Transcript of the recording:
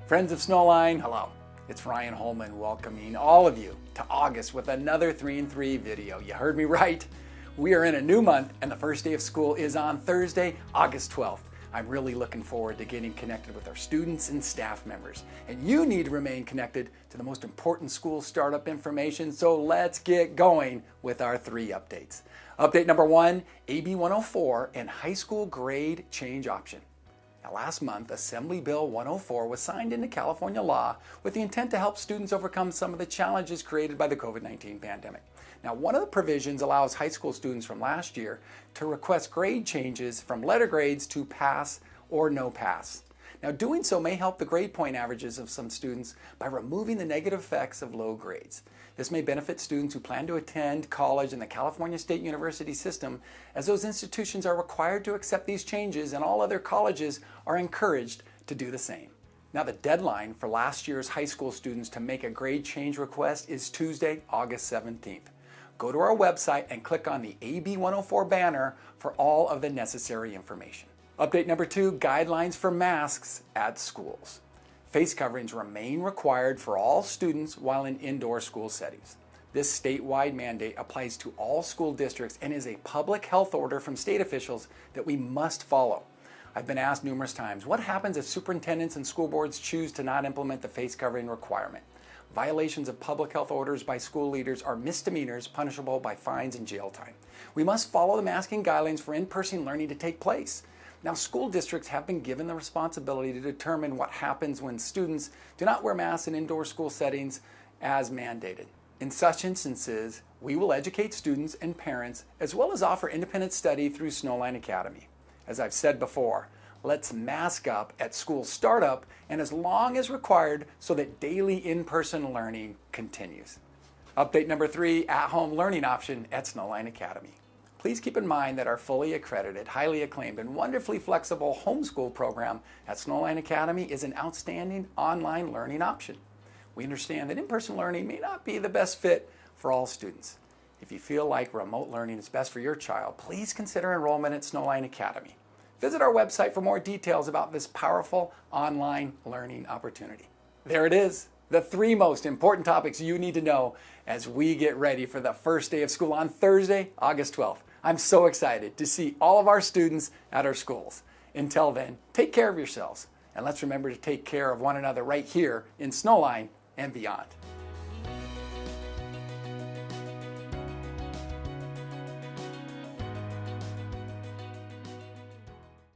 Friends of Snowline, hello. It's Ryan Holman welcoming all of you to August with another 3 in 3 video. You heard me right. We are in a new month and the first day of school is on Thursday, August 12th. I'm really looking forward to getting connected with our students and staff members. And you need to remain connected to the most important school startup information, so let's get going with our 3 updates. Update number 1, AB 104 and high school grade change option. Now, last month, Assembly Bill 104 was signed into California law with the intent to help students overcome some of the challenges created by the COVID-19 pandemic. Now, one of the provisions allows high school students from last year to request grade changes from letter grades to pass or no pass. Now, doing so may help the grade point averages of some students by removing the negative effects of low grades. This may benefit students who plan to attend college in the California State University system, as those institutions are required to accept these changes and all other colleges are encouraged to do the same. Now, the deadline for last year's high school students to make a grade change request is Tuesday, August 17th. Go to our website and click on the AB 104 banner for all of the necessary information. Update number 2, guidelines for masks at schools. Face coverings remain required for all students while in indoor school settings. This statewide mandate applies to all school districts and is a public health order from state officials that we must follow. I've been asked numerous times, what happens if superintendents and school boards choose to not implement the face covering requirement? Violations of public health orders by school leaders are misdemeanors punishable by fines and jail time. We must follow the masking guidelines for in-person learning to take place. Now, school districts have been given the responsibility to determine what happens when students do not wear masks in indoor school settings as mandated. In such instances, we will educate students and parents as well as offer independent study through Snowline Academy. As I've said before, let's mask up at school startup and as long as required so that daily in-person learning continues. Update number 3, at-home learning option at Snowline Academy. Please keep in mind that our fully accredited, highly acclaimed, and wonderfully flexible homeschool program at Snowline Academy is an outstanding online learning option. We understand that in-person learning may not be the best fit for all students. If you feel like remote learning is best for your child, please consider enrollment at Snowline Academy. Visit our website for more details about this powerful online learning opportunity. There it is, the 3 most important topics you need to know as we get ready for the first day of school on Thursday, August 12th. I'm so excited to see all of our students at our schools. Until then, take care of yourselves, and let's remember to take care of one another right here in Snowline and beyond.